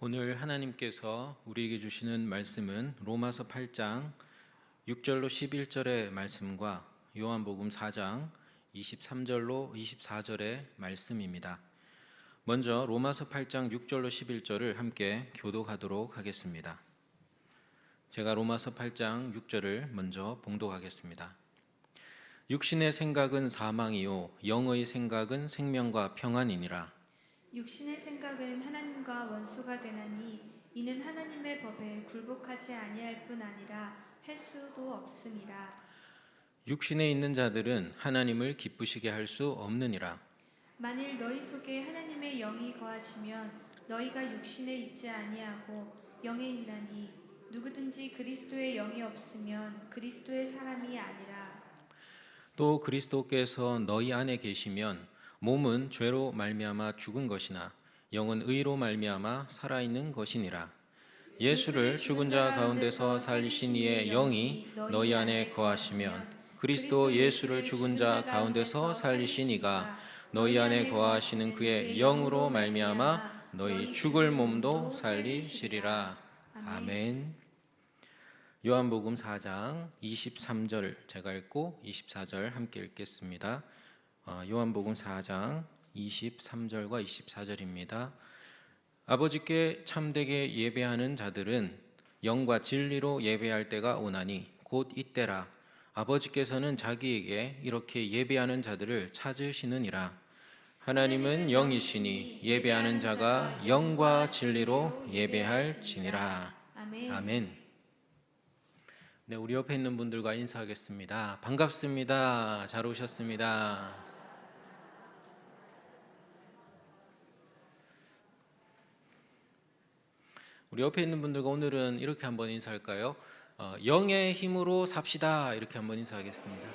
오늘 하나님께서 우리에게 주시는 말씀은 로마서 8장 6절로 11절의 말씀과 요한복음 4장 23절로 24절의 말씀입니다. 먼저 로마서 8장 6절로 11절을 함께 교독하도록 하겠습니다. 제가 로마서 8장 6절을 먼저 봉독하겠습니다. 육신의 생각은 사망이요 영의 생각은 생명과 평안이니라. 육신의 생각은 하나님과 원수가 되나니 이는 하나님의 법에 굴복하지 아니할 뿐 아니라 할 수도 없음이라. 육신에 있는 자들은 하나님을 기쁘시게 할 수 없느니라. 만일 너희 속에 하나님의 영이 거하시면 너희가 육신에 있지 아니하고 영에 있나니 누구든지 그리스도의 영이 없으면 그리스도의 사람이 아니라. 또 그리스도께서 너희 안에 계시면 몸은 죄로 말미암아 죽은 것이나 영은 의로 말미암아 살아있는 것이니라. 예수를 죽은 자 가운데서 살리신 이의 영이 너희 안에 거하시면 그리스도 예수를 죽은 자 가운데서 살리신 이가 너희 안에 거하시는 그의 영으로 말미암아 너희 죽을 몸도 살리시리라. 아멘. 요한복음 4장 23절 제가 읽고 24절 함께 읽겠습니다. 요한복음 4장 23절과 24절입니다. 아버지께 참되게 예배하는 자들은 영과 진리로 예배할 때가 오나니 곧 이때라. 아버지께서는 자기에게 이렇게 예배하는 자들을 찾으시느니라. 하나님은 영이시니 예배하는 자가 영과 진리로 예배할지니라. 아멘. 네, 우리 옆에 있는 분들과 인사하겠습니다. 반갑습니다. 잘 오셨습니다. 우리 옆에 있는 분들과 오늘은 이렇게 한번 인사할까요? 영의 힘으로 삽시다. 이렇게 한번 인사하겠습니다.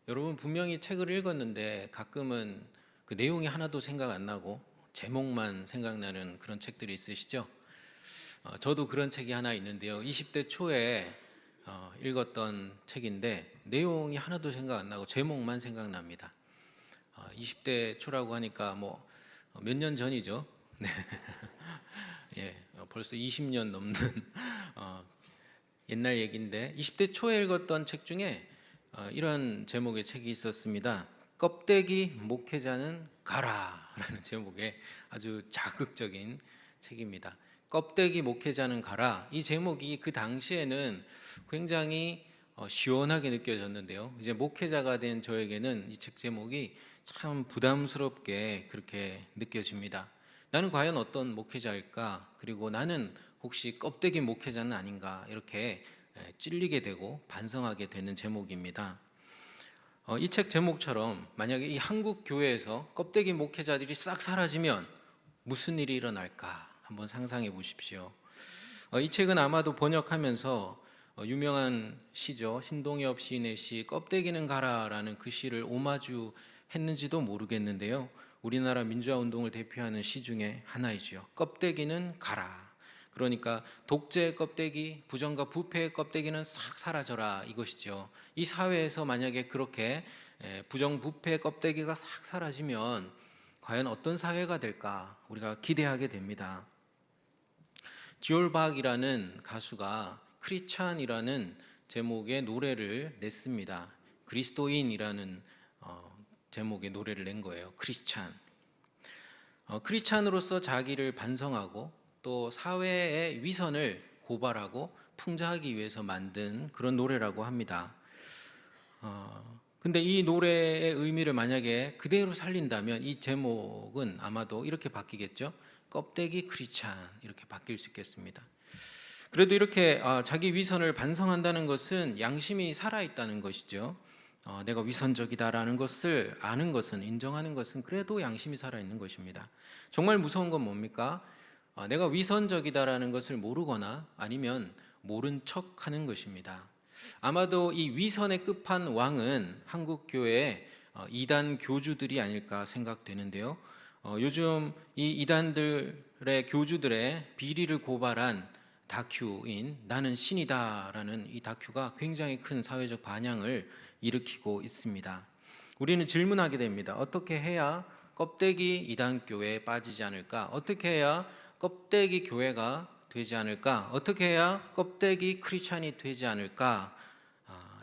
여러분 분명히 책을 읽었는데 가끔은 그 내용이 하나도 생각 안 나고 제목만 생각나는 그런 책들이 있으시죠? 저도 그런 책이 하나 있는데요. 20대 초에 읽었던 책인데 내용이 하나도 생각 안 나고 제목만 생각납니다. 20대 초라고 하니까 뭐 몇 년 전이죠. 네. 예, 벌써 20년 넘는 옛날 얘기인데 20대 초에 읽었던 책 중에 이런 제목의 책이 있었습니다. 껍데기 목회자는 가라라는 제목의 아주 자극적인 책입니다. 껍데기 목회자는 가라. 이 제목이 그 당시에는 굉장히 시원하게 느껴졌는데요. 이제 목회자가 된 저에게는 이 책 제목이 참 부담스럽게 그렇게 느껴집니다. 나는 과연 어떤 목회자일까? 그리고 나는 혹시 껍데기 목회자는 아닌가? 이렇게 찔리게 되고 반성하게 되는 제목입니다. 이 책 제목처럼 만약에 이 한국 교회에서 껍데기 목회자들이 싹 사라지면 무슨 일이 일어날까? 한번 상상해 보십시오. 이 책은 아마도 번역하면서 유명한 시죠. 신동엽 시인의 시 껍데기는 가라라는 그 시를 오마주 했는지도 모르겠는데요. 우리나라 민주화 운동을 대표하는 시 중에 하나이죠. 껍데기는 가라. 그러니까 독재의 껍데기, 부정과 부패의 껍데기는 싹 사라져라 이것이죠. 이 사회에서 만약에 그렇게 부정부패의 껍데기가 싹 사라지면 과연 어떤 사회가 될까 우리가 기대하게 됩니다. 지올박이라는 가수가 크리스찬이라는 제목의 노래를 냈습니다. 그리스도인이라는 제목의 노래를 낸 거예요. 크리스찬. 크리스찬으로서 자기를 반성하고 또 사회의 위선을 고발하고 풍자하기 위해서 만든 그런 노래라고 합니다. 근데 이 노래의 의미를 만약에 그대로 살린다면 이 제목은 아마도 이렇게 바뀌겠죠. 껍데기 크리스찬 이렇게 바뀔 수 있겠습니다. 그래도 이렇게 자기 위선을 반성한다는 것은 양심이 살아있다는 것이죠. 내가 위선적이다라는 것을 아는 것은, 인정하는 것은 그래도 양심이 살아있는 것입니다. 정말 무서운 건 뭡니까? 내가 위선적이다라는 것을 모르거나 아니면 모른 척하는 것입니다. 아마도 이 위선의 끝판왕은 한국교회의 이단 교주들이 아닐까 생각되는데요. 요즘 이 이단들의 교주들의 비리를 고발한 다큐인 나는 신이다라는 이 다큐가 굉장히 큰 사회적 반향을 일으키고 있습니다. 우리는 질문하게 됩니다. 어떻게 해야 껍데기 이단교회에 빠지지 않을까? 어떻게 해야 껍데기 교회가 되지 않을까? 어떻게 해야 껍데기 크리스찬이 되지 않을까?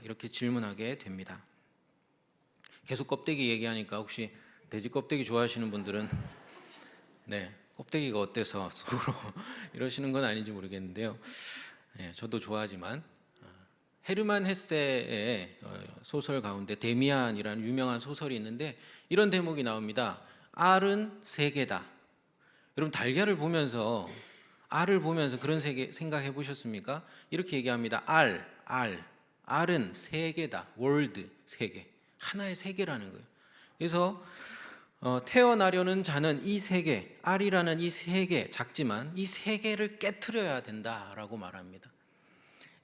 이렇게 질문하게 됩니다. 계속 껍데기 얘기하니까 혹시 돼지 껍데기 좋아하시는 분들은 네, 껍데기가 어때서 속으로 이러시는 건 아닌지 모르겠는데요. 저도 좋아하지만 헤르만 헤세의 소설 가운데 데미안이라는 유명한 소설이 있는데 이런 대목이 나옵니다. 알은 세계다. 여러분 달걀을 보면서 알을 보면서 그런 생각해 보셨습니까? 이렇게 얘기합니다. 알은 세계다. 월드, 세계. 하나의 세계라는 거예요. 그래서 태어나려는 자는 이 세계, 알이라는 이 세계, 작지만 이 세계를 깨트려야 된다라고 말합니다.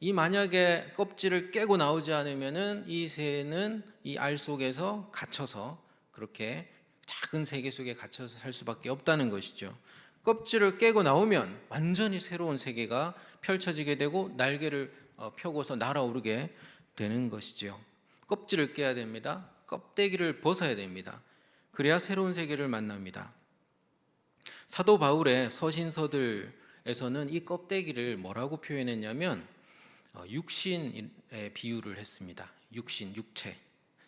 이 만약에 껍질을 깨고 나오지 않으면은 이 새는 이 알 속에서 갇혀서 그렇게 작은 세계 속에 갇혀서 살 수밖에 없다는 것이죠. 껍질을 깨고 나오면 완전히 새로운 세계가 펼쳐지게 되고 날개를 펴고서 날아오르게 되는 것이죠. 껍질을 깨야 됩니다. 껍데기를 벗어야 됩니다. 그래야 새로운 세계를 만납니다. 사도 바울의 서신서들에서는 이 껍데기를 뭐라고 표현했냐면 육신의 비유를 했습니다. 육신, 육체.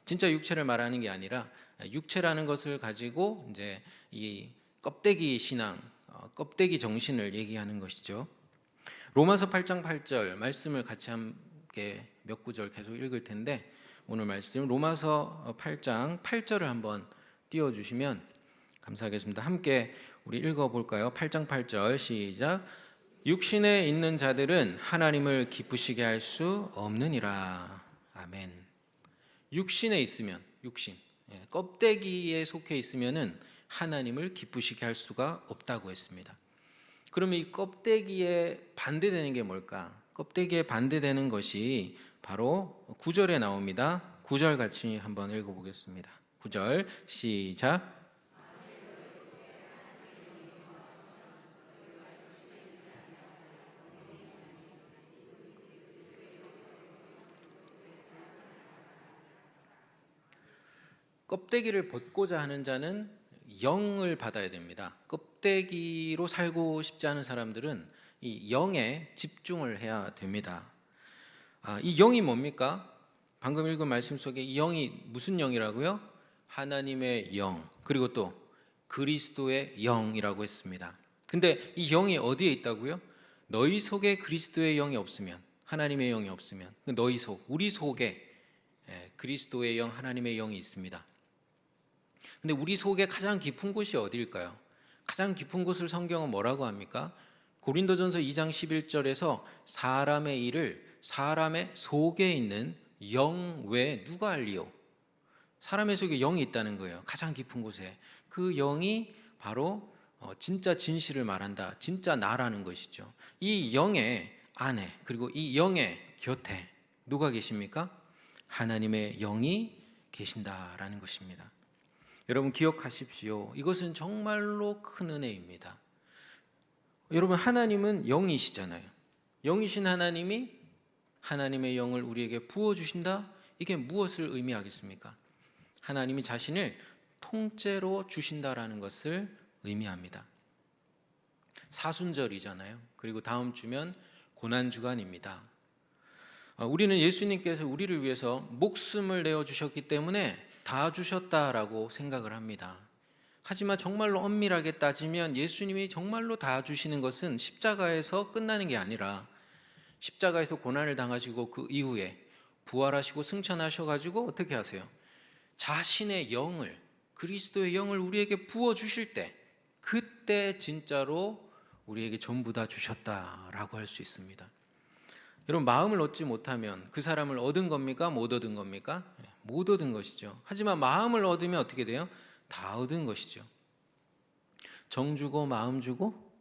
진짜 육체를 말하는 게 아니라 육체라는 것을 가지고 이제 이 껍데기 신앙, 껍데기 정신을 얘기하는 것이죠. 로마서 8장 8절 말씀을 같이 함께 몇 구절 계속 읽을 텐데 오늘 말씀 로마서 8장 8절을 한번 띄워주시면 감사하겠습니다. 함께 우리 읽어볼까요? 8장 8절 시작. 육신에 있는 자들은 하나님을 기쁘시게 할 수 없느니라. 아멘. 육신에 있으면 육신, 껍데기에 속해 있으면은 하나님을 기쁘시게 할 수가 없다고 했습니다. 그러면 이 껍데기에 반대되는 게 뭘까? 껍데기에 반대되는 것이 바로 9절에 나옵니다. 9절 같이 한번 읽어보겠습니다. 9절 시작. 껍데기를 벗고자 하는 자는 영을 받아야 됩니다. 껍데기로 살고 싶지 않은 사람들은 이 영에 집중을 해야 됩니다. 이 영이 뭡니까? 방금 읽은 말씀 속에 이 영이 무슨 영이라고요? 하나님의 영, 그리고 또 그리스도의 영이라고 했습니다. 근데 이 영이 어디에 있다고요? 너희 속에 그리스도의 영이 없으면, 하나님의 영이 없으면 너희 속, 우리 속에 그리스도의 영, 하나님의 영이 있습니다. 근데 우리 속에 가장 깊은 곳이 어디일까요? 가장 깊은 곳을 성경은 뭐라고 합니까? 고린도전서 2장 11절에서 사람의 일을 사람의 속에 있는 영 외에 누가 알리요? 사람의 속에 영이 있다는 거예요. 가장 깊은 곳에. 그 영이 바로 진짜 진실을 말한다. 진짜 나라는 것이죠. 이 영의 안에 그리고 이 영의 곁에 누가 계십니까? 하나님의 영이 계신다라는 것입니다. 여러분 기억하십시오. 이것은 정말로 큰 은혜입니다. 여러분 하나님은 영이시잖아요. 영이신 하나님이 하나님의 영을 우리에게 부어주신다? 이게 무엇을 의미하겠습니까? 하나님이 자신을 통째로 주신다라는 것을 의미합니다. 사순절이잖아요. 그리고 다음 주면 고난주간입니다. 우리는 예수님께서 우리를 위해서 목숨을 내어주셨기 때문에 다 주셨다라고 생각을 합니다. 하지만 정말로 엄밀하게 따지면 예수님이 정말로 다 주시는 것은 십자가에서 끝나는 게 아니라 십자가에서 고난을 당하시고 그 이후에 부활하시고 승천하셔가지고 어떻게 하세요? 자신의 영을, 그리스도의 영을 우리에게 부어주실 때 그때 진짜로 우리에게 전부 다 주셨다라고 할 수 있습니다. 여러분 마음을 얻지 못하면 그 사람을 얻은 겁니까? 못 얻은 겁니까? 못 얻은 것이죠. 하지만 마음을 얻으면 어떻게 돼요? 다 얻은 것이죠. 정 주고 마음 주고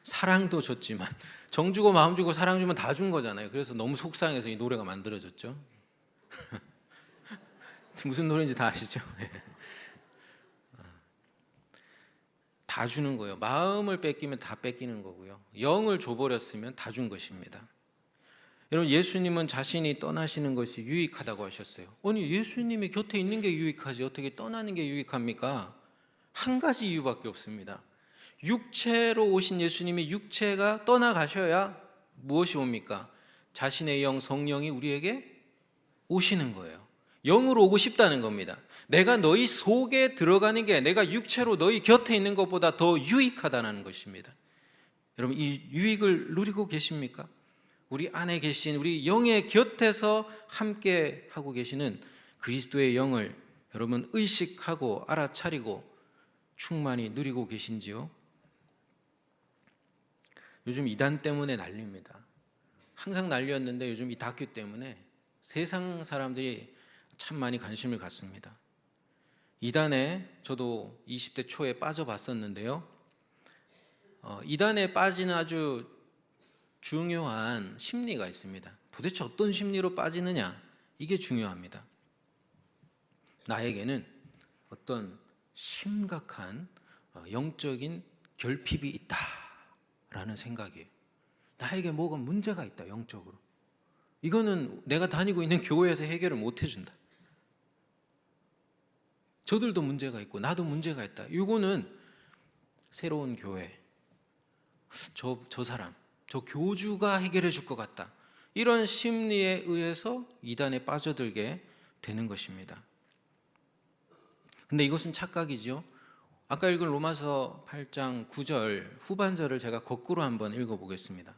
사랑도 줬지만 정 주고 마음 주고 사랑 주면 다 준 거잖아요. 그래서 너무 속상해서 이 노래가 만들어졌죠. 무슨 노래인지 다 아시죠? 다 주는 거예요. 마음을 뺏기면 다 뺏기는 거고요. 영을 줘버렸으면 다 준 것입니다. 여러분, 예수님은 자신이 떠나시는 것이 유익하다고 하셨어요. 아니, 예수님이 곁에 있는 게 유익하지 어떻게 떠나는 게 유익합니까? 한 가지 이유밖에 없습니다. 육체로 오신 예수님이 육체가 떠나가셔야 무엇이 옵니까? 자신의 영, 성령이 우리에게 오시는 거예요. 영으로 오고 싶다는 겁니다. 내가 너희 속에 들어가는 게 내가 육체로 너희 곁에 있는 것보다 더 유익하다는 것입니다. 여러분, 이 유익을 누리고 계십니까? 우리 안에 계신 우리 영의 곁에서 함께 하고 계시는 그리스도의 영을 여러분 의식하고 알아차리고 충만히 누리고 계신지요? 요즘 이단 때문에 난립니다. 항상 난리였는데 요즘 이 다큐 때문에 세상 사람들이 참 많이 관심을 갖습니다. 이단에 저도 20대 초에 빠져봤었는데요. 이단에 빠지는 아주 중요한 심리가 있습니다. 도대체 어떤 심리로 빠지느냐? 이게 중요합니다. 나에게는 어떤 심각한 영적인 결핍이 있다라는 생각이에요. 나에게 뭐가 문제가 있다, 영적으로. 이거는 내가 다니고 있는 교회에서 해결을 못 해준다. 저들도 문제가 있고 나도 문제가 있다. 이거는 새로운 교회, 저 사람, 저 교주가 해결해 줄 것 같다. 이런 심리에 의해서 이단에 빠져들게 되는 것입니다. 근데 이것은 착각이죠. 아까 읽은 로마서 8장 9절 후반절을 제가 거꾸로 한번 읽어보겠습니다.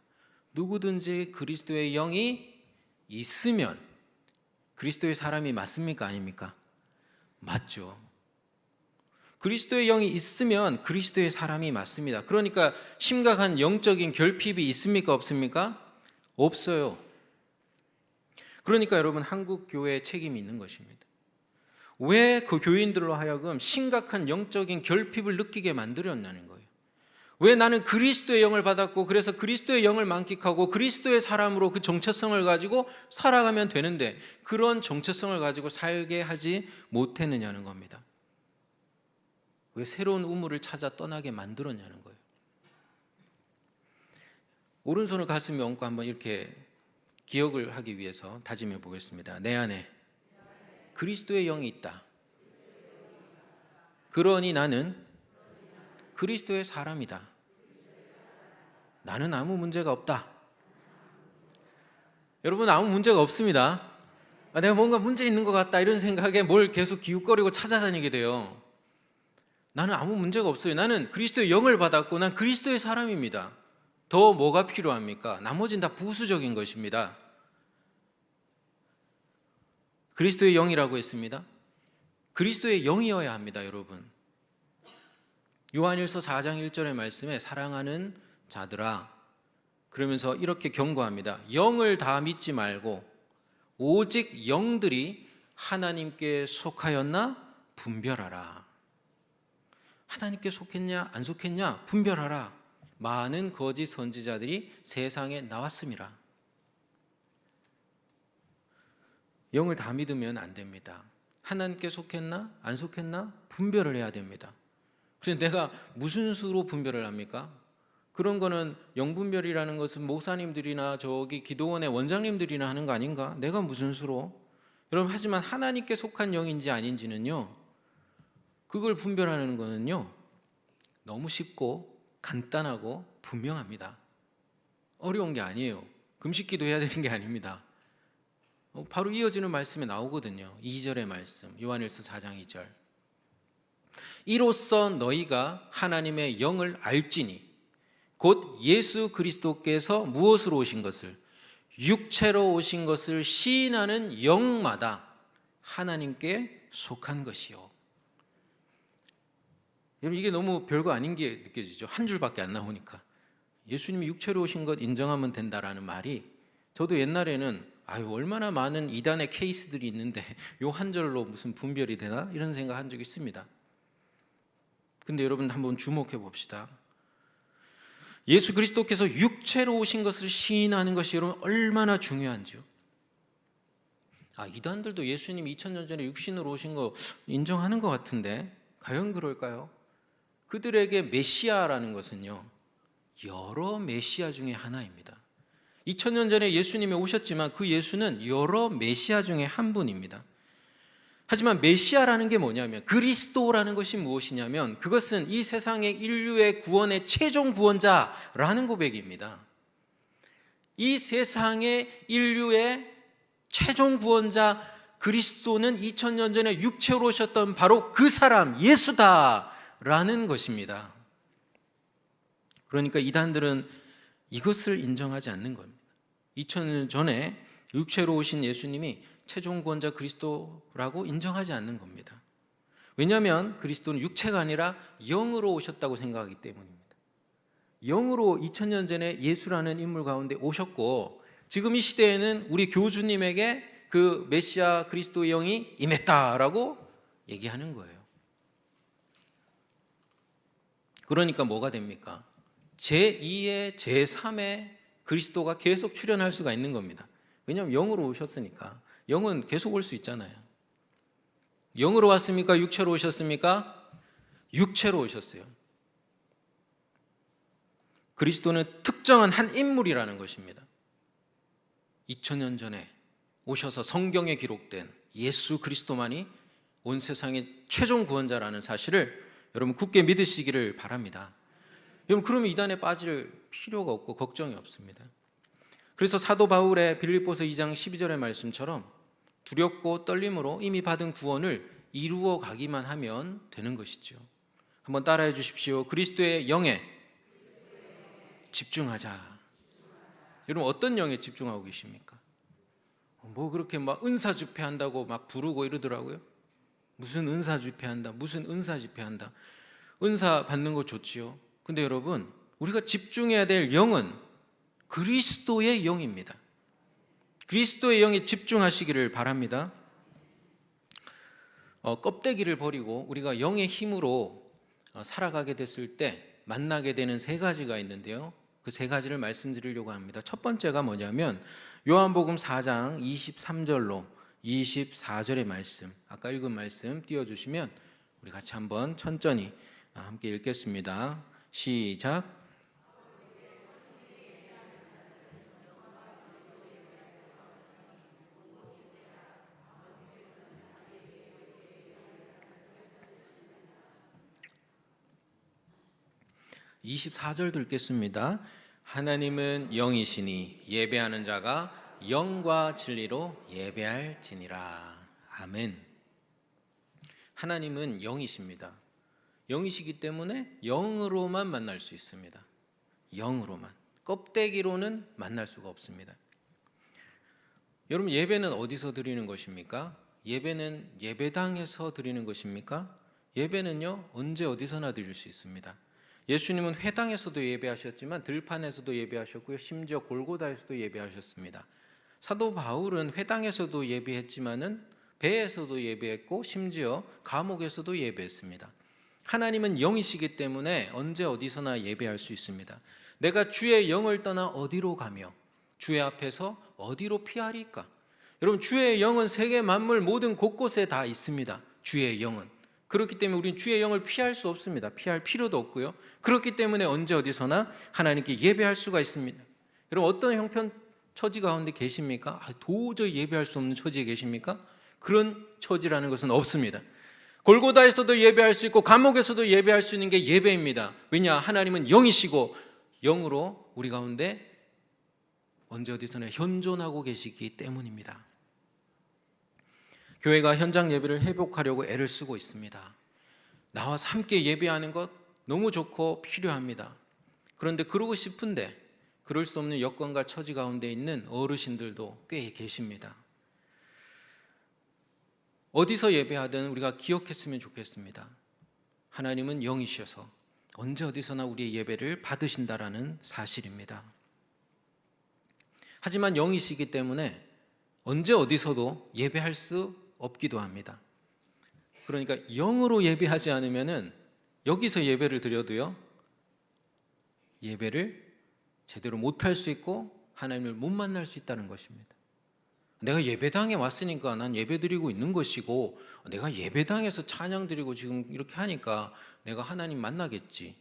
누구든지 그리스도의 영이 있으면 그리스도의 사람이 맞습니까? 아닙니까? 맞죠. 그리스도의 영이 있으면 그리스도의 사람이 맞습니다. 그러니까 심각한 영적인 결핍이 있습니까? 없습니까? 없어요. 그러니까 여러분, 한국 교회에 책임이 있는 것입니다. 왜 그 교인들로 하여금 심각한 영적인 결핍을 느끼게 만들었냐는 거예요. 왜 나는 그리스도의 영을 받았고 그래서 그리스도의 영을 만끽하고 그리스도의 사람으로 그 정체성을 가지고 살아가면 되는데 그런 정체성을 가지고 살게 하지 못했느냐는 겁니다. 왜 새로운 우물을 찾아 떠나게 만들었냐는 거예요. 오른손을 가슴에 얹고 한번 이렇게 기억을 하기 위해서 다짐해 보겠습니다. 내 안에 그리스도의 영이 있다. 그러니 나는 그리스도의 사람이다. 나는 아무 문제가 없다. 여러분, 아무 문제가 없습니다. 내가 뭔가 문제 있는 것 같다 이런 생각에 뭘 계속 기웃거리고 찾아다니게 돼요. 나는 아무 문제가 없어요. 나는 그리스도의 영을 받았고 난 그리스도의 사람입니다. 더 뭐가 필요합니까? 나머지는 다 부수적인 것입니다. 그리스도의 영이라고 했습니다. 그리스도의 영이어야 합니다, 여러분. 요한일서 4장 1절의 말씀에 사랑하는 자들아, 그러면서 이렇게 경고합니다. 영을 다 믿지 말고 오직 영들이 하나님께 속하였나 분별하라. 하나님께 속했냐 안 속했냐 분별하라. 많은 거짓 선지자들이 세상에 나왔음이라. 영을 다 믿으면 안 됩니다. 하나님께 속했나 안 속했나 분별을 해야 됩니다. 그래서 내가 무슨 수로 분별을 합니까? 그런 거는 영분별이라는 것은 목사님들이나 저기 기도원의 원장님들이나 하는 거 아닌가? 내가 무슨 수로? 여러분, 하지만 하나님께 속한 영인지 아닌지는요, 그걸 분별하는 거는요 너무 쉽고 간단하고 분명합니다. 어려운 게 아니에요. 금식기도 해야 되는 게 아닙니다. 바로 이어지는 말씀에 나오거든요. 2절의 말씀, 요한일서 4장 2절. 이로써 너희가 하나님의 영을 알지니 곧 예수 그리스도께서 무엇으로 오신 것을, 육체로 오신 것을 시인하는 영마다 하나님께 속한 것이요. 여러분, 이게 너무 별거 아닌 게 느껴지죠. 한 줄밖에 안 나오니까. 예수님이 육체로 오신 것 인정하면 된다라는 말이, 저도 옛날에는 얼마나 많은 이단의 케이스들이 있는데 요 한 절로 무슨 분별이 되나 이런 생각 한 적이 있습니다. 근데 여러분, 한번 주목해 봅시다. 예수 그리스도께서 육체로 오신 것을 시인하는 것이 여러분 얼마나 중요한지요. 이단들도 예수님 2000년 전에 육신으로 오신 거 인정하는 것 같은데 과연 그럴까요? 그들에게 메시아라는 것은요, 여러 메시아 중에 하나입니다. 2000년 전에 예수님이 오셨지만 그 예수는 여러 메시아 중에 한 분입니다. 하지만 메시아라는 게 뭐냐면, 그리스도라는 것이 무엇이냐면, 그것은 이 세상의 인류의 구원의 최종 구원자라는 고백입니다. 이 세상의 인류의 최종 구원자 그리스도는 2000년 전에 육체로 오셨던 바로 그 사람 예수다라는 것입니다. 그러니까 이단들은 이것을 인정하지 않는 겁니다. 2000년 전에 육체로 오신 예수님이 최종 구원자 그리스도라고 인정하지 않는 겁니다. 왜냐하면 그리스도는 육체가 아니라 영으로 오셨다고 생각하기 때문입니다. 영으로 2000년 전에 예수라는 인물 가운데 오셨고, 지금 이 시대에는 우리 교주님에게 그 메시아 그리스도의 영이 임했다라고 얘기하는 거예요. 그러니까 뭐가 됩니까? 제2의 제3의 그리스도가 계속 출현할 수가 있는 겁니다. 왜냐하면 영으로 오셨으니까. 영은 계속 올 수 있잖아요. 영으로 왔습니까? 육체로 오셨습니까? 육체로 오셨어요. 그리스도는 특정한 한 인물이라는 것입니다. 2000년 전에 오셔서 성경에 기록된 예수 그리스도만이 온 세상의 최종 구원자라는 사실을 여러분 굳게 믿으시기를 바랍니다. 여러분, 그러면 이단에 빠질 필요가 없고 걱정이 없습니다. 그래서 사도 바울의 빌립보서 2장 12절의 말씀처럼 두렵고 떨림으로 이미 받은 구원을 이루어 가기만 하면 되는 것이죠. 한번 따라해 주십시오. 그리스도의 영에 집중하자. 여러분, 어떤 영에 집중하고 계십니까? 뭐 그렇게 막 은사 집회한다고 막 부르고 이러더라고요. 무슨 은사 집회한다, 무슨 은사 집회한다. 은사 받는 거 좋지요. 근데 여러분, 우리가 집중해야 될 영은 그리스도의 영입니다. 그리스도의 영에 집중하시기를 바랍니다. 껍데기를 버리고 우리가 영의 힘으로 살아가게 됐을 때 만나게 되는 세 가지가 있는데요, 그 세 가지를 말씀드리려고 합니다. 첫 번째가 뭐냐면 요한복음 4장 23절로 24절의 말씀, 아까 읽은 말씀 띄워주시면 우리 같이 한번 천천히 함께 읽겠습니다. 시작. (24절도) 읽겠습니다. 하나님은 영이시니 예배하는 자가 영과 진리로 예배할지니라. 아멘. 하나님은 영이십니다. 영이시기 때문에 영으로만 만날 수 있습니다. 영으로만. 껍데기로는 만날 수가 없습니다. 여러분, 예배는 어디서 드리는 것입니까? 예배는 예배당에서 드리는 것입니까? 예배는요, 언제 어디서나 드릴 수 있습니다. 예수님은 회당에서도 예배하셨지만 들판에서도 예배하셨고요, 심지어 골고다에서도 예배하셨습니다. 사도 바울은 회당에서도 예배했지만은 배에서도 예배했고 심지어 감옥에서도 예배했습니다. 하나님은 영이시기 때문에 언제 어디서나 예배할 수 있습니다. 내가 주의 영을 떠나 어디로 가며 주의 앞에서 어디로 피하리까? 여러분, 주의 영은 세계 만물 모든 곳곳에 다 있습니다. 주의 영은. 그렇기 때문에 우리는 주의 영을 피할 수 없습니다. 피할 필요도 없고요. 그렇기 때문에 언제 어디서나 하나님께 예배할 수가 있습니다. 여러분, 어떤 형편 처지 가운데 계십니까? 도저히 예배할 수 없는 처지에 계십니까? 그런 처지라는 것은 없습니다. 골고다에서도 예배할 수 있고 감옥에서도 예배할 수 있는 게 예배입니다. 왜냐? 하나님은 영이시고 영으로 우리 가운데 언제 어디서나 현존하고 계시기 때문입니다. 교회가 현장 예배를 회복하려고 애를 쓰고 있습니다. 나와서 함께 예배하는 것 너무 좋고 필요합니다. 그런데 그러고 싶은데 그럴 수 없는 여건과 처지 가운데 있는 어르신들도 꽤 계십니다. 어디서 예배하든 우리가 기억했으면 좋겠습니다. 하나님은 영이셔서 언제 어디서나 우리의 예배를 받으신다라는 사실입니다. 하지만 영이시기 때문에 언제 어디서도 예배할 수 없기도 합니다. 그러니까 영으로 예배하지 않으면은 여기서 예배를 드려도요, 예배를 제대로 못할 수 있고 하나님을 못 만날 수 있다는 것입니다. 내가 예배당에 왔으니까 난 예배드리고 있는 것이고, 내가 예배당에서 찬양 드리고 지금 이렇게 하니까 내가 하나님 만나겠지.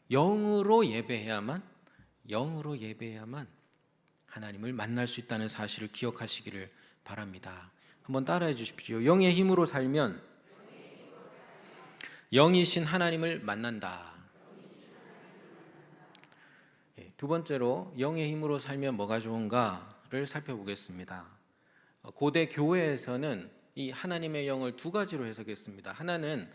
영으로 예배해야만 하나님을 만날 수 있다는 사실을 기억하시기를 바랍니다. 한번 따라해 주십시오. 영의 힘으로 살면 영이신 하나님을 만난다. 두 번째로 영의 힘으로 살면 뭐가 좋은가를 살펴보겠습니다. 고대 교회에서는 이 하나님의 영을 두 가지로 해석했습니다. 하나는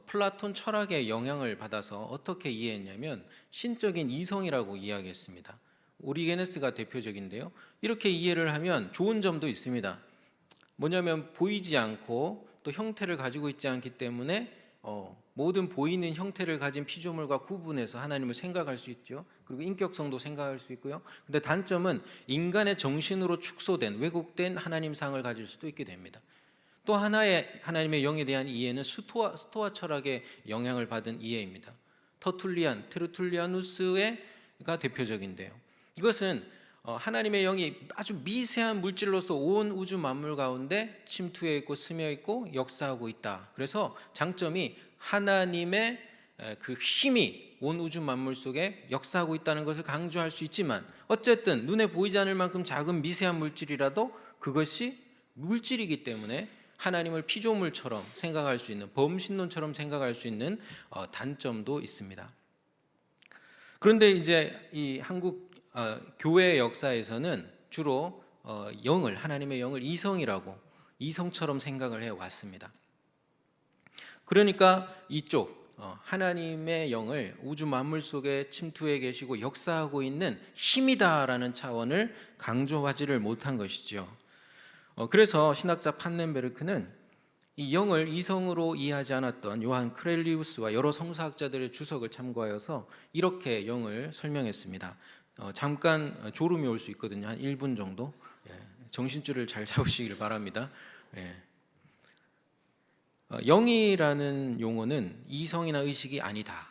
플라톤 철학의 영향을 받아서 어떻게 이해했냐면 신적인 이성이라고 이야기했습니다. 오리게네스가 대표적인데요. 이렇게 이해를 하면 좋은 점도 있습니다. 뭐냐면 보이지 않고 또 형태를 가지고 있지 않기 때문에 모든 보이는 형태를 가진 피조물과 구분해서 하나님을 생각할 수 있죠. 그리고 인격성도 생각할 수 있고요. 근데 단점은 인간의 정신으로 축소된 왜곡된 하나님상을 가질 수도 있게 됩니다. 또 하나의 하나님의 영에 대한 이해는 스토아 철학의 영향을 받은 이해입니다. 테르툴리아누스가 대표적인데요. 이것은 하나님의 영이 아주 미세한 물질로서 온 우주 만물 가운데 침투해 있고 스며 있고 역사하고 있다. 그래서 장점이 하나님의 그 힘이 온 우주 만물 속에 역사하고 있다는 것을 강조할 수 있지만, 어쨌든 눈에 보이지 않을 만큼 작은 미세한 물질이라도 그것이 물질이기 때문에 하나님을 피조물처럼 생각할 수 있는, 범신론처럼 생각할 수 있는 단점도 있습니다. 그런데 이제 이 한국 교회 역사에서는 주로 하나님의 영을 이성처럼 생각을 해왔습니다. 그러니까 이쪽 하나님의 영을 우주 만물 속에 침투해 계시고 역사하고 있는 힘이다라는 차원을 강조하지를 못한 것이죠. 그래서 신학자 판넨베르크는 이 영을 이성으로 이해하지 않았던 요한 크렐리우스와 여러 성사학자들의 주석을 참고하여서 이렇게 영을 설명했습니다. 잠깐 졸음이 올 수 있거든요. 한 1분 정도. 정신줄을 잘 잡으시길 바랍니다. 영이라는 용어는 이성이나 의식이 아니다.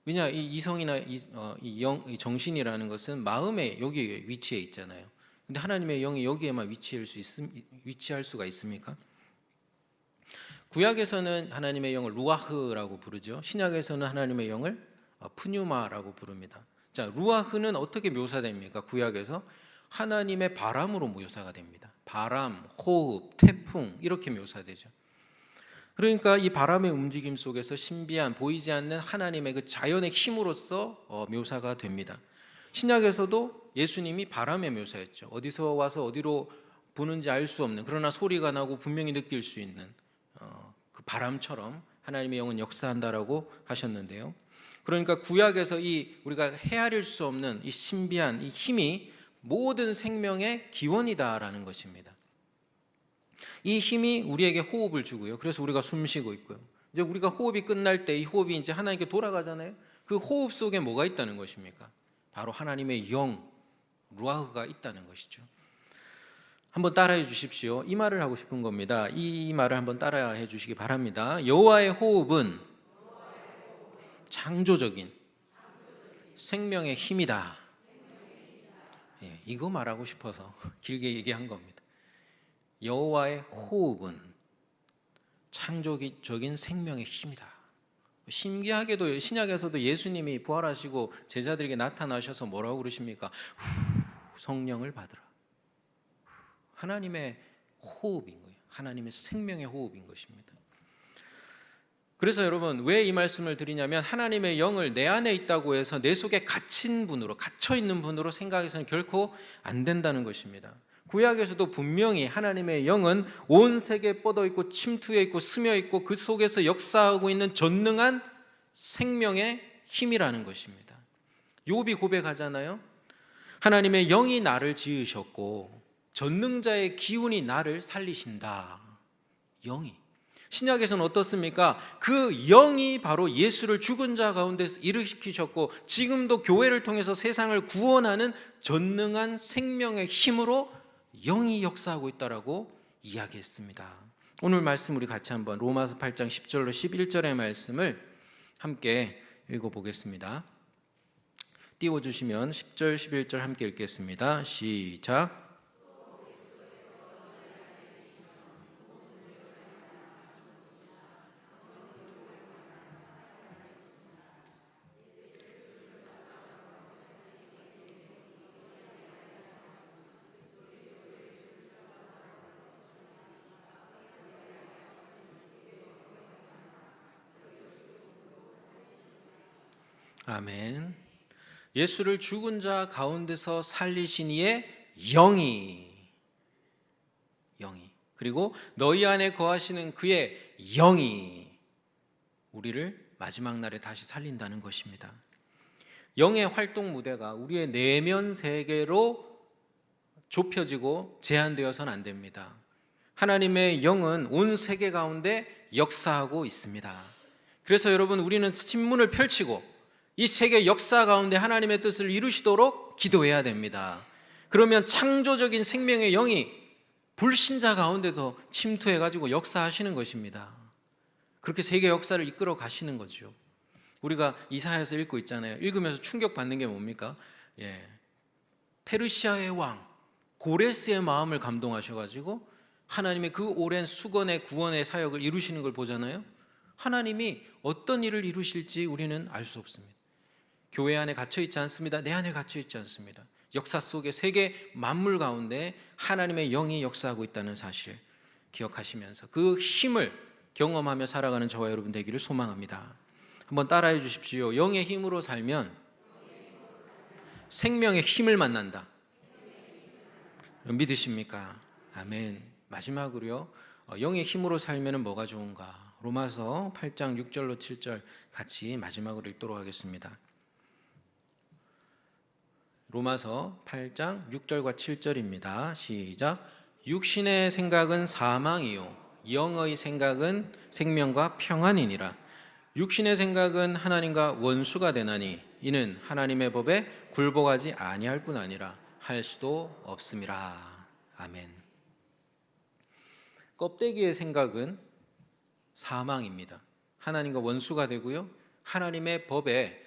왜냐, 이 이성이나 이 정신이라는 것은 마음에 여기에 위치해 있잖아요. 근데 하나님의 영이 여기에만 위치할 수가 있습니까? 구약에서는 하나님의 영을 루아흐라고 부르죠. 신약에서는 하나님의 영을 푸뉴마라고 부릅니다. 자, 루아흐는 어떻게 묘사됩니까? 구약에서 하나님의 바람으로 묘사가 됩니다. 바람, 호흡, 태풍 이렇게 묘사되죠. 그러니까 이 바람의 움직임 속에서 신비한 보이지 않는 하나님의 그 자연의 힘으로써 묘사가 됩니다. 신약에서도 예수님이 바람의 묘사였죠. 어디서 와서 어디로 부는지 알 수 없는, 그러나 소리가 나고 분명히 느낄 수 있는 그 바람처럼 하나님의 영은 역사한다라고 하셨는데요. 그러니까 구약에서 이 우리가 헤아릴 수 없는 이 신비한 이 힘이 모든 생명의 기원이다라는 것입니다. 이 힘이 우리에게 호흡을 주고요. 그래서 우리가 숨 쉬고 있고요. 이제 우리가 호흡이 끝날 때 이 호흡이 이제 하나님께 돌아가잖아요. 그 호흡 속에 뭐가 있다는 것입니까? 바로 하나님의 영, 루아흐가 있다는 것이죠. 한번 따라해 주십시오. 이 말을 하고 싶은 겁니다. 이 말을 한번 따라해 주시기 바랍니다. 여호와의 호흡은 창조적인 생명의 힘이다. 이거 말하고 싶어서 길게 얘기한 겁니다. 여호와의 호흡은 창조적인 생명의 힘이다. 신기하게도 신약에서도 예수님이 부활하시고 제자들에게 나타나셔서 뭐라고 그러십니까? 성령을 받으라. 하나님의 호흡인 거예요. 하나님의 생명의 호흡인 것입니다. 그래서 여러분, 왜 이 말씀을 드리냐면 하나님의 영을 내 안에 있다고 해서 내 속에 갇혀 있는 분으로 생각해서는 결코 안 된다는 것입니다. 구약에서도 분명히 하나님의 영은 온 세계에 뻗어 있고 침투해 있고 스며 있고 그 속에서 역사하고 있는 전능한 생명의 힘이라는 것입니다. 욥이 고백하잖아요. 하나님의 영이 나를 지으셨고 전능자의 기운이 나를 살리신다. 영이. 신약에서는 어떻습니까? 그 영이 바로 예수를 죽은 자 가운데서 일으키셨고 지금도 교회를 통해서 세상을 구원하는 전능한 생명의 힘으로 영이 역사하고 있다라고 이야기했습니다. 오늘 말씀 우리 같이 한번 로마서 8장 10절로 11절의 말씀을 함께 읽어보겠습니다. 띄워주시면 10절, 11절 함께 읽겠습니다. 시작. 아멘. 예수를 죽은 자 가운데서 살리신 이의 영이 그리고 너희 안에 거하시는 그의 영이 우리를 마지막 날에 다시 살린다는 것입니다. 영의 활동 무대가 우리의 내면 세계로 좁혀지고 제한되어서는 안 됩니다. 하나님의 영은 온 세계 가운데 역사하고 있습니다. 그래서 여러분, 우리는 신문을 펼치고 이 세계 역사 가운데 하나님의 뜻을 이루시도록 기도해야 됩니다. 그러면 창조적인 생명의 영이 불신자 가운데서 침투해가지고 역사하시는 것입니다. 그렇게 세계 역사를 이끌어 가시는 거죠. 우리가 이사야서 읽고 있잖아요. 읽으면서 충격받는 게 뭡니까? 페르시아의 왕 고레스의 마음을 감동하셔가지고 하나님의 그 오랜 수건의 구원의 사역을 이루시는 걸 보잖아요. 하나님이 어떤 일을 이루실지 우리는 알 수 없습니다. 교회 안에 갇혀있지 않습니다. 내 안에 갇혀있지 않습니다. 역사 속에 세계 만물 가운데 하나님의 영이 역사하고 있다는 사실 기억하시면서 그 힘을 경험하며 살아가는 저와 여러분 되기를 소망합니다. 한번 따라해 주십시오. 영의 힘으로 살면 생명의 힘을 만난다. 믿으십니까? 아멘. 마지막으로요, 영의 힘으로 살면 뭐가 좋은가? 로마서 8장 6절로 7절 같이 마지막으로 읽도록 하겠습니다. 로마서 8장 6절과 7절입니다. 시작. 육신의 생각은 사망이요 영의 생각은 생명과 평안이니라. 육신의 생각은 하나님과 원수가 되나니 이는 하나님의 법에 굴복하지 아니할 뿐 아니라 할 수도 없음이라. 아멘. 껍데기의 생각은 사망입니다. 하나님과 원수가 되고요, 하나님의 법에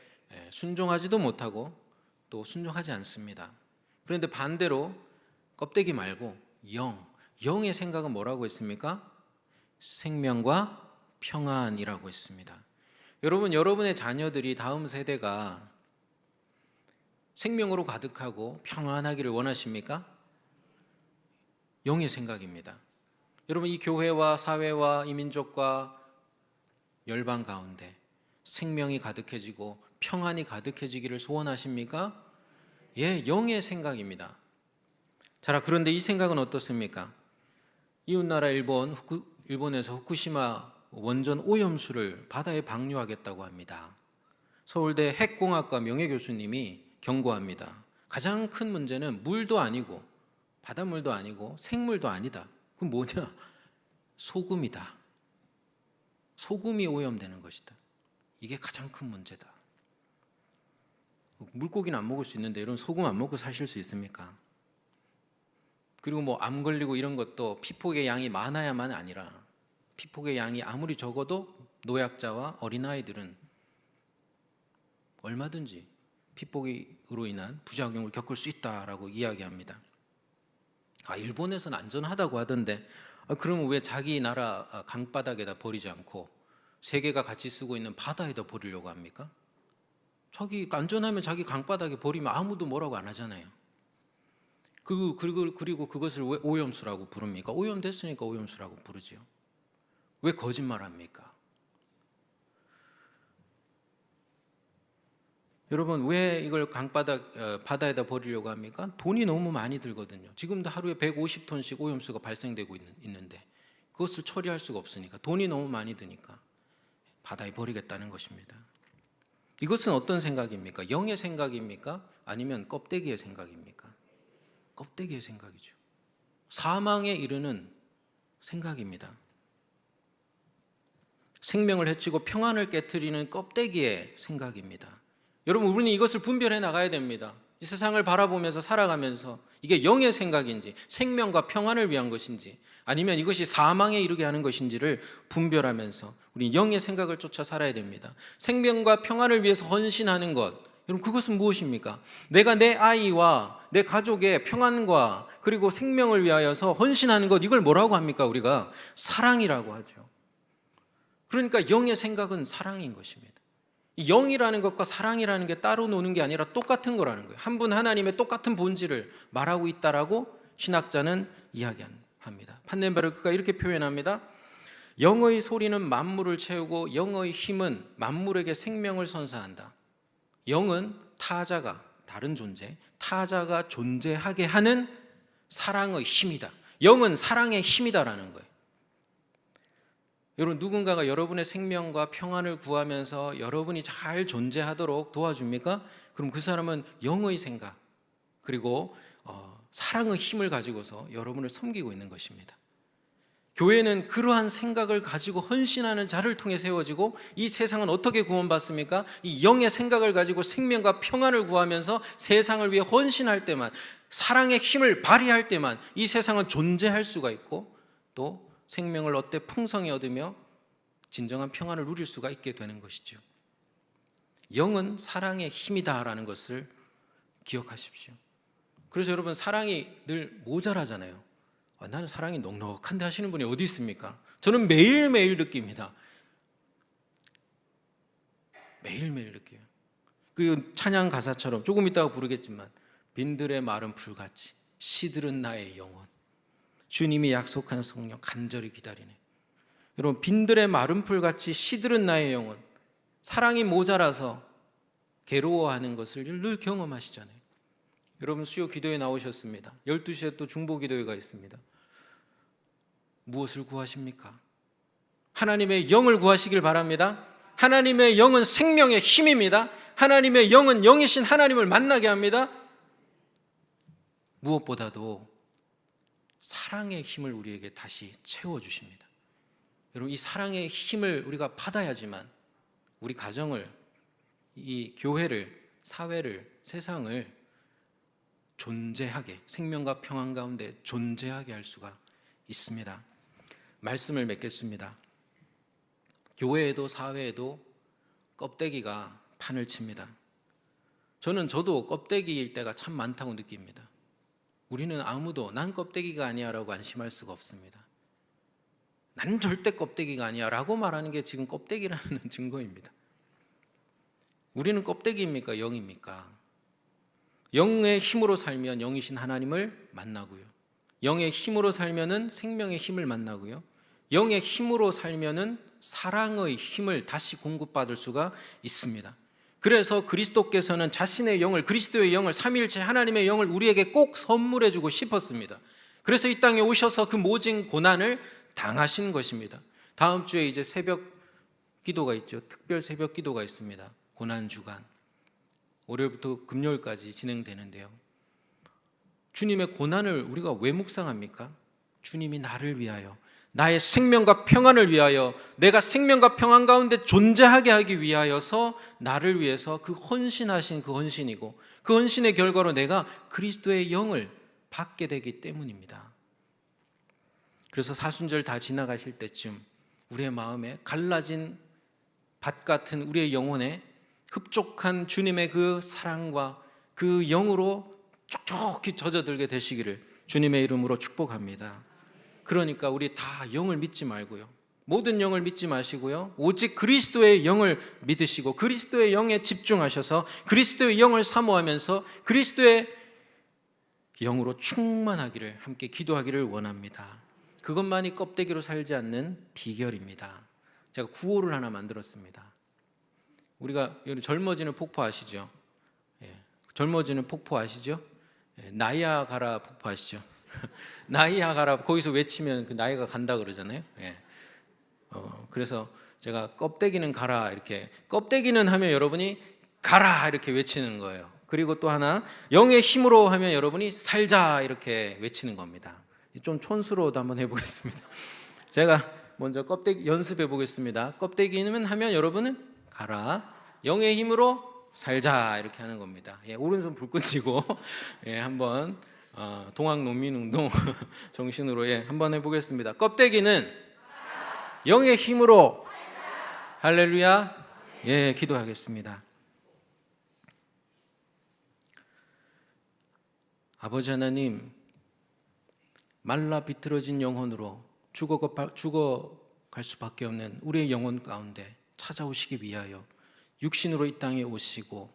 순종하지도 못하고 또 순종하지 않습니다. 그런데 반대로 껍데기 말고 영의 생각은 뭐라고 했습니까? 생명과 평안이라고 했습니다. 여러분, 여러분의 자녀들이 다음 세대가 생명으로 가득하고 평안하기를 원하십니까? 영의 생각입니다. 여러분, 이 교회와 사회와 이 민족과 열방 가운데 생명이 가득해지고 평안이 가득해지기를 소원하십니까? 예, 영의 생각입니다. 자, 그런데 이 생각은 어떻습니까? 이웃나라 일본에서 후쿠시마 원전 오염수를 바다에 방류하겠다고 합니다. 서울대 핵공학과 명예교수님이 경고합니다. 가장 큰 문제는 물도 아니고 바닷물도 아니고 생물도 아니다. 그럼 뭐냐? 소금이다. 소금이 오염되는 것이다. 이게 가장 큰 문제다. 물고기는 안 먹을 수 있는데 이런 소금 안 먹고 사실 수 있습니까? 그리고 뭐 암 걸리고 이런 것도 피폭의 양이 많아야만 아니라 피폭의 양이 아무리 적어도 노약자와 어린아이들은 얼마든지 피폭으로 인한 부작용을 겪을 수 있다라고 이야기합니다. 일본에서는 안전하다고 하던데 그러면 왜 자기 나라 강바닥에다 버리지 않고 세계가 같이 쓰고 있는 바다에다 버리려고 합니까? 자기 안전하면 자기 강바닥에 버리면 아무도 뭐라고 안 하잖아요. 그리고 그것을 왜 오염수라고 부릅니까? 오염됐으니까 오염수라고 부르지요. 왜 거짓말합니까? 여러분, 왜 이걸 바다에다 버리려고 합니까? 돈이 너무 많이 들거든요. 지금도 하루에 150톤씩 오염수가 발생되고 있는데 그것을 처리할 수가 없으니까, 돈이 너무 많이 드니까 바다에 버리겠다는 것입니다. 이것은 어떤 생각입니까? 영의 생각입니까? 아니면 껍데기의 생각입니까? 껍데기의 생각이죠. 사망에 이르는 생각입니다. 생명을 해치고 평안을 깨트리는 껍데기의 생각입니다. 여러분, 우리는 이것을 분별해 나가야 됩니다. 이 세상을 바라보면서 살아가면서 이게 영의 생각인지 생명과 평안을 위한 것인지 아니면 이것이 사망에 이르게 하는 것인지를 분별하면서 우리 영의 생각을 쫓아 살아야 됩니다. 생명과 평안을 위해서 헌신하는 것, 여러분, 그것은 무엇입니까? 내가 내 아이와 내 가족의 평안과 그리고 생명을 위하여서 헌신하는 것, 이걸 뭐라고 합니까? 우리가 사랑이라고 하죠. 그러니까 영의 생각은 사랑인 것입니다. 이 영이라는 것과 사랑이라는 게 따로 노는 게 아니라 똑같은 거라는 거예요. 한 분 하나님의 똑같은 본질을 말하고 있다라고 신학자는 이야기합니다. 판넨베르크가 이렇게 표현합니다. 영의 소리는 만물을 채우고 영의 힘은 만물에게 생명을 선사한다. 영은 타자가, 다른 존재, 타자가 존재하게 하는 사랑의 힘이다. 영은 사랑의 힘이다라는 거예요. 여러분, 누군가가 여러분의 생명과 평안을 구하면서 여러분이 잘 존재하도록 도와줍니까? 그럼 그 사람은 영의 생각 그리고 사랑의 힘을 가지고서 여러분을 섬기고 있는 것입니다. 교회는 그러한 생각을 가지고 헌신하는 자를 통해 세워지고, 이 세상은 어떻게 구원받습니까? 이 영의 생각을 가지고 생명과 평안을 구하면서 세상을 위해 헌신할 때만, 사랑의 힘을 발휘할 때만 이 세상은 존재할 수가 있고, 또 생명을 얻되 풍성히 얻으며 진정한 평안을 누릴 수가 있게 되는 것이죠. 영은 사랑의 힘이다라는 것을 기억하십시오. 그래서 여러분, 사랑이 늘 모자라잖아요. 나는 사랑이 넉넉한데 하시는 분이 어디 있습니까? 저는 매일매일 느낍니다. 매일매일 느껴요. 그 찬양 가사처럼 조금 이따가 부르겠지만, 빈들의 마른 풀같이 시들은 나의 영혼, 주님이 약속한 성령 간절히 기다리네. 여러분, 빈들의 마른 풀같이 시들은 나의 영혼, 사랑이 모자라서 괴로워하는 것을 늘 경험하시잖아요. 여러분, 수요 기도에 나오셨습니다. 12시에 또 중보 기도회가 있습니다. 무엇을 구하십니까? 하나님의 영을 구하시길 바랍니다. 하나님의 영은 생명의 힘입니다. 하나님의 영은 영이신 하나님을 만나게 합니다. 무엇보다도 사랑의 힘을 우리에게 다시 채워주십니다. 여러분, 이 사랑의 힘을 우리가 받아야지만 우리 가정을, 이 교회를, 사회를, 세상을 존재하게, 생명과 평안 가운데 존재하게 할 수가 있습니다. 말씀을 맺겠습니다. 교회에도 사회에도 껍데기가 판을 칩니다. 저도 껍데기일 때가 참 많다고 느낍니다. 우리는 아무도 난 껍데기가 아니야 라고 안심할 수가 없습니다. 나는 절대 껍데기가 아니야 라고 말하는 게 지금 껍데기라는 증거입니다. 우리는 껍데기입니까? 영입니까? 영의 힘으로 살면 영이신 하나님을 만나고요, 영의 힘으로 살면은 생명의 힘을 만나고요, 영의 힘으로 살면은 사랑의 힘을 다시 공급받을 수가 있습니다. 그래서 그리스도께서는 자신의 영을, 그리스도의 영을, 삼위일체 하나님의 영을 우리에게 꼭 선물해 주고 싶었습니다. 그래서 이 땅에 오셔서 그 모진 고난을 당하신 것입니다. 다음 주에 이제 새벽 기도가 있죠. 특별 새벽 기도가 있습니다. 고난 주간, 월요일부터 금요일까지 진행되는데요, 주님의 고난을 우리가 왜 묵상합니까? 주님이 나를 위하여, 나의 생명과 평안을 위하여, 내가 생명과 평안 가운데 존재하게 하기 위하여서 나를 위해서 그 헌신하신 그 헌신이고, 그 헌신의 결과로 내가 그리스도의 영을 받게 되기 때문입니다. 그래서 사순절 다 지나가실 때쯤 우리의 마음에 갈라진 밭 같은 우리의 영혼에 흡족한 주님의 그 사랑과 그 영으로 촉촉히 젖어들게 되시기를 주님의 이름으로 축복합니다. 그러니까 우리 다 영을 믿지 말고요, 모든 영을 믿지 마시고요, 오직 그리스도의 영을 믿으시고 그리스도의 영에 집중하셔서 그리스도의 영을 사모하면서 그리스도의 영으로 충만하기를 함께 기도하기를 원합니다. 그것만이 껍데기로 살지 않는 비결입니다. 제가 구호를 하나 만들었습니다. 우리가 젊어지는 폭포 아시죠? 젊어지는 폭포 아시죠? 나이아가라 폭포 아시죠? 나이아가라, 거기서 외치면 그 나이가 간다 그러잖아요. 그래서 제가 껍데기는 가라, 이렇게, 껍데기는 하면 여러분이 가라 이렇게 외치는 거예요. 그리고 또 하나, 영의 힘으로 하면 여러분이 살자 이렇게 외치는 겁니다. 좀 촌스러워도 한번 해보겠습니다. 제가 먼저 껍데기 연습해 보겠습니다. 껍데기는 하면 여러분은 가라, 영의 힘으로 살자 이렇게 하는 겁니다. 오른손 불끈 쥐고 한번 동학농민운동 정신으로 한번 해보겠습니다. 껍데기는 영의 힘으로, 할렐루야. 기도하겠습니다. 아버지 하나님, 말라 비틀어진 영혼으로 죽어갈 수밖에 없는 우리의 영혼 가운데 찾아오시기 위하여 육신으로 이 땅에 오시고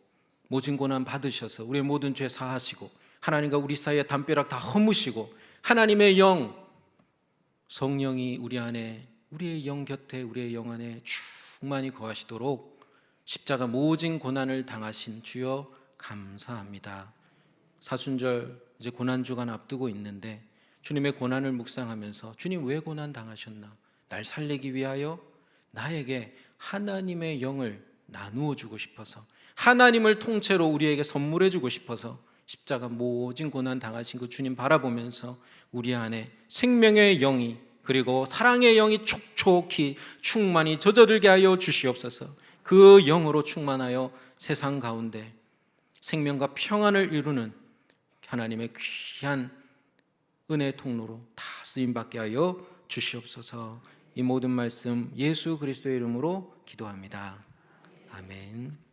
모진 고난 받으셔서 우리의 모든 죄 사하시고 하나님과 우리 사이의 담벼락 다 허무시고 하나님의 영, 성령이 우리 안에, 우리의 영 곁에, 우리의 영 안에 충만히 거하시도록 십자가 모진 고난을 당하신 주여 감사합니다. 사순절 이제 고난주간 앞두고 있는데 주님의 고난을 묵상하면서 주님 왜 고난 당하셨나? 날 살리기 위하여 나에게 하나님의 영을 나누어 주고 싶어서, 하나님을 통째로 우리에게 선물해 주고 싶어서 십자가 모진 고난 당하신 그 주님 바라보면서 우리 안에 생명의 영이, 그리고 사랑의 영이 촉촉히 충만히 젖어들게 하여 주시옵소서. 그 영으로 충만하여 세상 가운데 생명과 평안을 이루는 하나님의 귀한 은혜의 통로로 다 쓰임받게 하여 주시옵소서. 이 모든 말씀 예수 그리스도의 이름으로 기도합니다. 아멘.